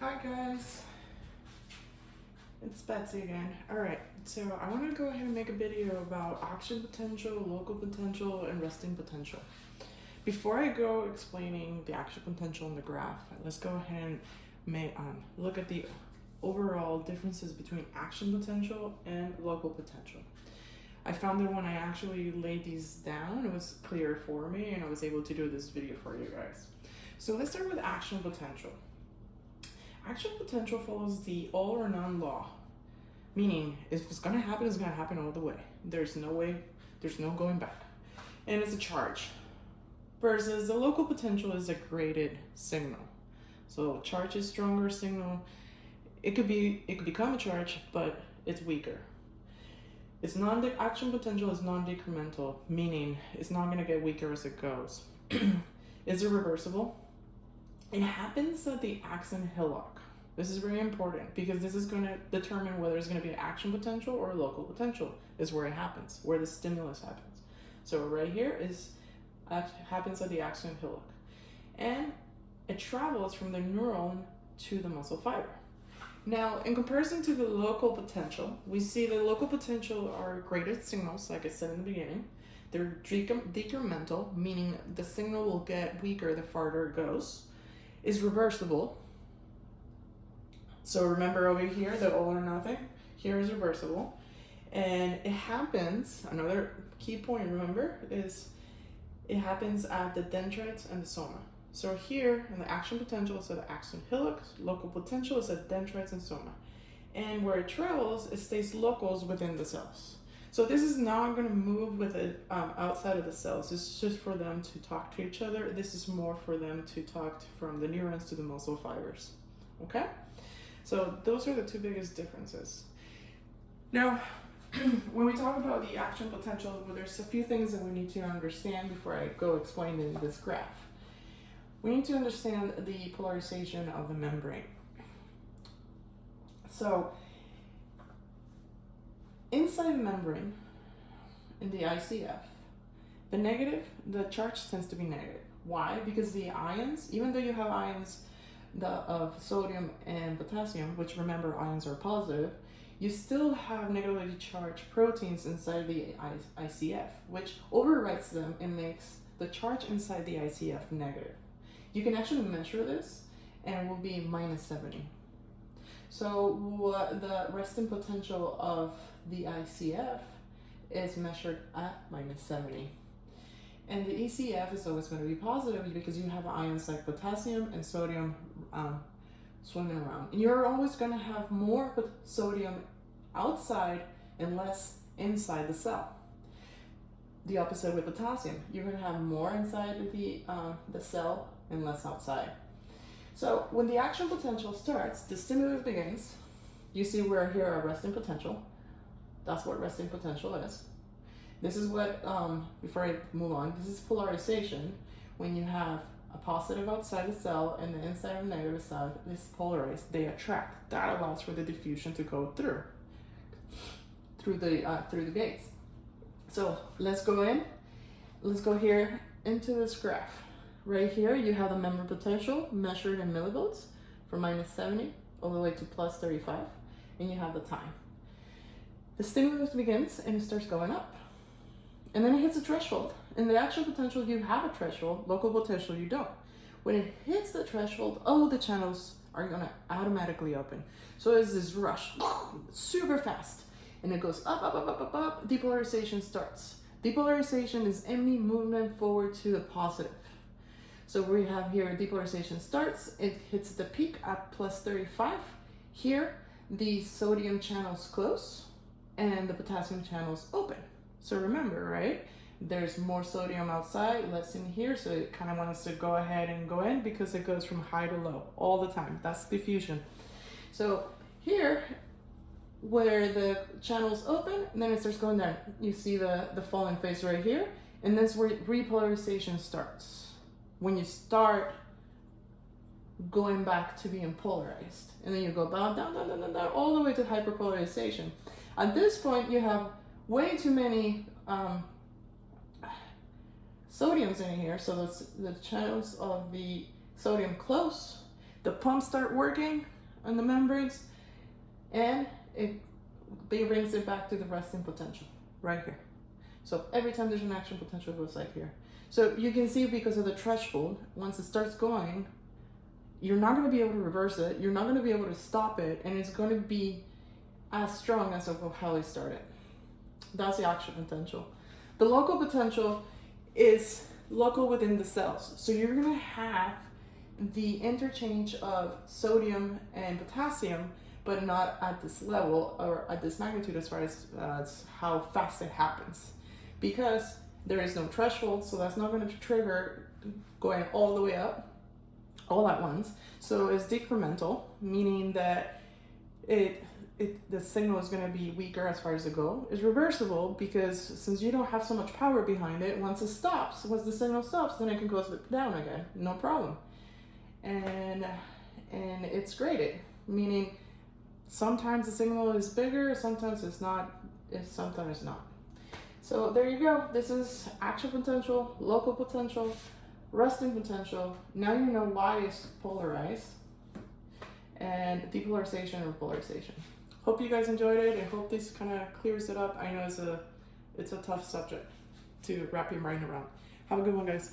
Hi guys, it's Betsy again. Alright, so I want to go ahead and make a video about action potential, local potential, and resting potential. Before I go explaining the action potential in the graph, let's go ahead and look at the overall differences between action potential and local potential. I found that when I actually laid these down, it was clearer for me and I was able to do this video for you guys. So let's start with action potential. Action potential follows the all or none law, meaning if it's going to happen, it's going to happen all the way. There's no going back. And it's a charge. Versus the local potential is a graded signal. So charge is stronger signal. It could become a charge, but it's weaker. Action potential is non-decremental, meaning it's not going to get weaker as it goes. Is it reversible? It happens at the axon hillock. This is very important because this is going to determine whether it's going to be an action potential or a local potential. Is where it happens, where the stimulus happens. So right here happens at the axon hillock. And it travels from the neuron to the muscle fiber. Now, in comparison to the local potential, we see the local potential are graded signals, like I said in the beginning. They're decremental, meaning the signal will get weaker the farther it goes. Is reversible. So remember over here, the all or nothing, here is reversible. And it happens, another key point, remember, is it happens at the dendrites and the soma. So here, in the action potential, it's at the axon hillock, local potential is at dendrites and soma. And where it travels, it stays locals within the cells. So this is not going to move with it outside of the cells. It's just for them to talk to each other. This is more for them to talk from the neurons to the muscle fibers. Okay? So those are the two biggest differences. Now, when we talk about the action potential, well, there's a few things that we need to understand before I go explain in this graph. We need to understand the polarization of the membrane. So, inside the membrane, in the ICF, the charge tends to be negative. Why? Because the ions, even though you have ions of sodium and potassium, which remember ions are positive, you still have negatively charged proteins inside the ICF, which overwrites them and makes the charge inside the ICF negative. You can actually measure this and it will be -70. So the resting potential of the ICF is measured at -70. And the ECF is always going to be positive because you have ions like potassium and sodium swimming around. And you're always going to have more sodium outside and less inside the cell. The opposite with potassium. You're going to have more inside the cell and less outside. So when the action potential starts, the stimulus begins. You see we're here at resting potential. That's what resting potential is. This is what, before I move on, this is polarization. When you have a positive outside the cell and the inside of the negative side is polarized, they attract. That allows for the diffusion to go through the gates. So let's go in. Let's go here into this graph. Right here, you have the membrane potential measured in millivolts from -70 all the way to +35, and you have the time. The stimulus begins and it starts going up. And then it hits a threshold. In the action potential, you have a threshold. Local potential, you don't. When it hits the threshold, all the channels are going to automatically open. So it's this rush, super fast. And it goes up, up, up, up, up, up. Depolarization starts. Depolarization is any movement forward to the positive. So we have here depolarization starts, it hits the peak at +35. Here, the sodium channels close and the potassium channels open. So remember, right? There's more sodium outside, less in here, so it kind of wants to go ahead and go in because it goes from high to low all the time. That's diffusion. So here, where the channels open, and then it starts going down. You see the falling phase right here, and that's where repolarization starts. When you start going back to being polarized. And then you go down, down, down, down, down, down, all the way to hyperpolarization. At this point, you have way too many sodiums in here, so the channels of the sodium close, the pumps start working, on the membranes, and it brings it back to the resting potential right here. So every time there's an action potential, it goes like here. So you can see, because of the threshold, once it starts going, you're not going to be able to reverse it, you're not going to be able to stop it, and it's going to be as strong as how it started. That's the action potential. The local potential is local within the cells. So you're going to have the interchange of sodium and potassium, but not at this level or at this magnitude as far as how fast it happens, because there is no threshold, so that's not going to trigger going all the way up all at once. So it's decremental, meaning that the signal is going to be weaker as far as the go. It's reversible, because since you don't have so much power behind it, once the signal stops, then it can go down again, no problem. And it's graded, meaning sometimes the signal is bigger, sometimes it's not, sometimes it's not. So there you go. This is action potential, local potential, resting potential. Now you know why it's polarized, and depolarization or polarization. Hope you guys enjoyed it. I hope this kind of clears it up. I know it's a tough subject to wrap your mind around. Have a good one, guys.